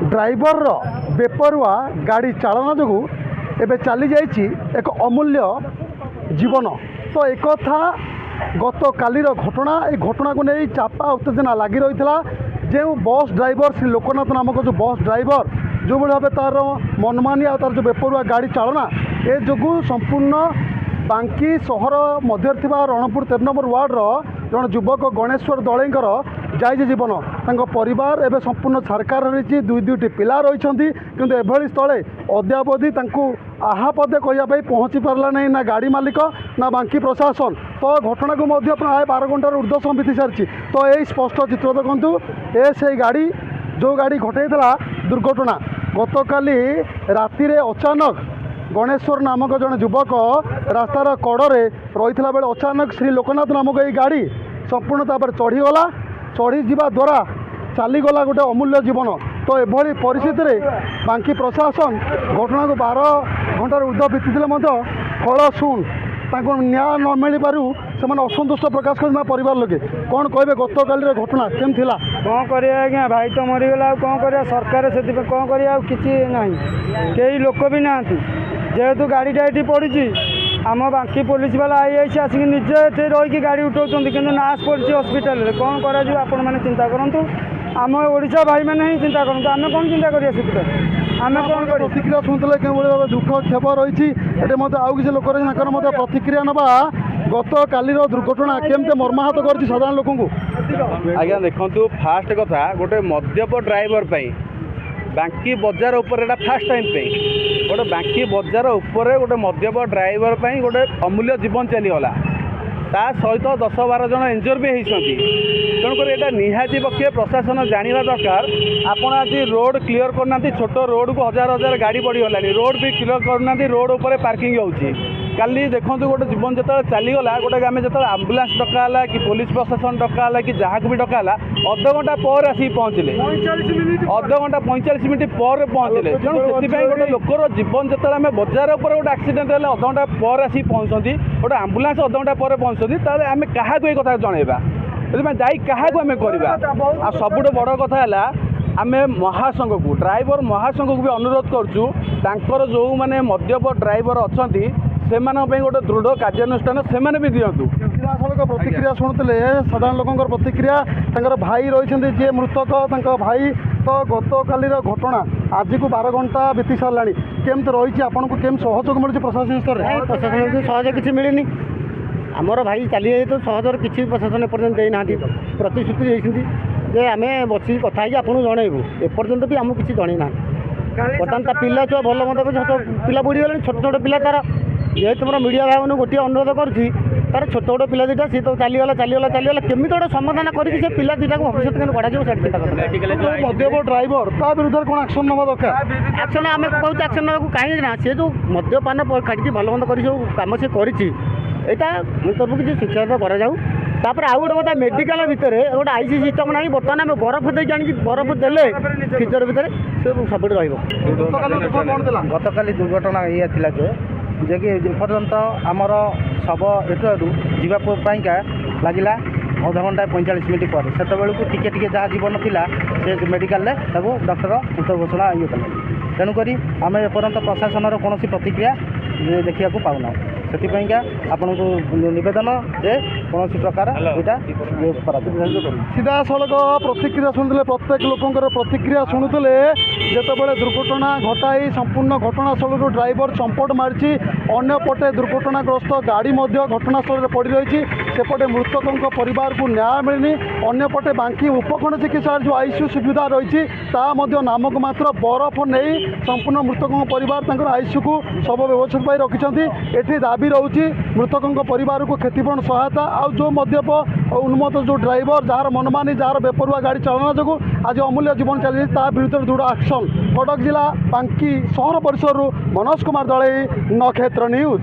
Driver बेपरुआ गाड़ी चालन जो एवं चली जाइए एक अमूल्य जीवन। तो एक कथा गत कालीर घटना ये घटना को नहीं चापा उत्तेजना लगी रही जो बस ड्राइवर श्री लोकनाथ नामक जो बस ड्राइवर जो भाव तार मनमानी आ तार जो बेपरुआ गाड़ी चालना ए जो संपूर्ण बांकी सहर मध्य रणपुर 13 नंबर वार्डर जन युवक गणेश्वर दलेकर जाइए जीवन परिवार एवं संपूर्ण सरकार रही दुई दुईटी पिला रही किंतु एभली स्थले अद्यावधि आहा पदे कहवाई पहुँची पारला नहीं ना गाड़ी मालिक ना बांकी प्रशासन। तो घटना को मध्य प्राय 12 घंटार ऊर्ध्व समय बीती सारी। तो यही स्पष्ट चित्र देखु ए से गाड़ी जो गाड़ी घटाई दुर्घटना गत काली राति अचानक गणेश्वर नामक जन युवक रास्तार कड़े रही बेले अचानक श्री लोकनाथ नामक ये गाड़ी संपूर्ण तापर चढ़ीगला चढ़ी जा द्वारा चलीगला गोटे अमूल्य जीवन। तो एभली परिस्थिति में बांकी प्रशासन घटना को 12 घंटार ऊर्ध्व बीती फल शुण न्याय न मिल पारू से असंतुष्ट प्रकाश कर परिवार लोके कौन कहे गत काली घटना केम थिला कौन करिया आज्ञा भाई तो मरीगला कौन करिया सरकार से कौन करिया किसी ना कई लोक भी ना जेहेतु गाड़ीटा ये पड़ी आम बांकी पुलिस वाला आई आसिक निजे ये रही गाड़ी उठाऊँ कि नाश पड़ी हस्पिटाल कौन कर चिंता करूँ आम ओडिशा भाई मैंने ही चिंता करूँ आम कौन चिंता करिया आम कौन कर प्रतिक्रिया शुणुले कि भाव दुख क्षेप रही आउ किसी लोक प्रतिक्रिया नवा गत कालीर दुर्घटना केमते मर्माहत कर साधारण लोक आज्ञा देखु फास्ट कथा गोटे मद्यप ड्राइवर बांकी बजार उपर एटा फास्ट टाइम पे गोटे बांकी बजार उपर गोटे मद्यप ड्राइवर गोटे अमूल्य जीवन चलीगला ता सहित 10-12 जन इंजर भी होती तेणुकर यहाँ निहाती पक्षे प्रशासन जाना दरकार। आपण आज रोड क्लीयर करना छोट रोड को हजार हजार गाड़ी बढ़ीगला रोड भी क्लीयर करना रोड उपर पार्किंग होची काली देखो गोटे जीवन जो चलीगला गोटे आम जो आम्बुलांस डकाला कि पुलिस प्रशासन डकाला कि जहाँ भी डकाला अध घंटा पर आसिक पहुँचले अध घंटा 45 मिनट पर पहुँचले तेणु से गोटे लोकर जीवन जो आम बजार उपर गोटे एक्सीडेंट है अध घंटा पर आसिक पहुँचती गोटे आम्बुलांस अध घंटा पर पहुँचती ताले आम क्या कथा जनइबा जाई क्या आम करवा। सबुठ बड़ कथा है आम महासंघ को ड्राइवर महासंघ को भी अनुरोध करूँ जो मैंने मद्यप ड्राइवर अच्छा से गोटे दृढ़ कार्यानुष्ठान से भी दिंतु। प्रतिक्रिया शुणुले साधारण लोक प्रतिक्रिया भाई रही जी मृतक भाई तो गत कालीर घटना आज को 12 घंटा बीती सारा केमती रही आपन को केम सहयोग मिलूँ प्रशासन स्तर में प्रशासन को सहयोग किसी मिलनी आमर भाई चली जाए तो सहजर किसी प्रशासन एपर्यंत देना प्रतिश्रुति देते आम बस कथा आपको जनइबू एपर्यंत भी आमको किसी जनईना बर्तमान पिला छुआ भल मत पिला बुड़ीगले छोट छोट पिला तार जेहेतु मोर मीडिया भाई मैंने गोटे अनुरोध करुँच तार छोट छोट पिला दुटा सी तो चलीगला केमी गोटे समाधान करके पिला दुटा को भविष्य में गढ़ा चिंता करते मद्यप ड्राइवर ता विरुद्ध कौन एक्शन नवा दरकार एक्शन आम कहूँ एक्शन ना कहीं ना सी जो मद्यपान खाटी भल मंद कर कम से करटा तरफ किसी शिक्षा करापर आउ गोटे कथा मेडिकल भितर गोटे आईसी सिस्टम ना बर्तमान आम बरफ दे जानी बरफ देले फ्रिजर भितर सब गत काली दुर्घटना ये थिला जे कि पर्यंत आमर शव एठू जावाईका लगिला अध घंटा 45 मिनट पर से बेलू टिके जहाँ जीवन थिला से मेडिकल डॉक्टर मृत घोषणा ये कले तेणुक आम एपर्यंत प्रशासन कौन प्रतिक्रिया देखा पाऊना से आपन को नवेदन जे कौन प्रकार सीधा सड़क प्रतिक्रिया शुणुले प्रत्येक लोकर प्रतिक्रिया शुणुले जितेबाला दुर्घटना घटाई संपूर्ण घटनास्थल ड्राइवर चंपट मारी अंपटे दुर्घटनाग्रस्त गाड़ी घटनास्थल पड़ रही सेपटे मृतकों परिवार को न्याय मिलनी अंपटे बांकी उपखंड चिकित्सा जो आईसीयू सुविधा रही नामक मात्र बरफ नहीं संपूर्ण मृतकों परिवार आईसीयू को सब व्यवस्थित रखिंट एटी दाबी रही मृतकों परिवार को क्षतिपूरण सहायता आउ जो मद्यप उन्मत्त जो ड्राइवर जार मनमानी जार बेपरुआ गाड़ी चालना जो आज अमूल्य जीवन चली विरुद्ध दृढ़ एक्शन कटक जिला बांकी सहर परिसर मनोज कुमार दलई नक्षत्र न्यूज।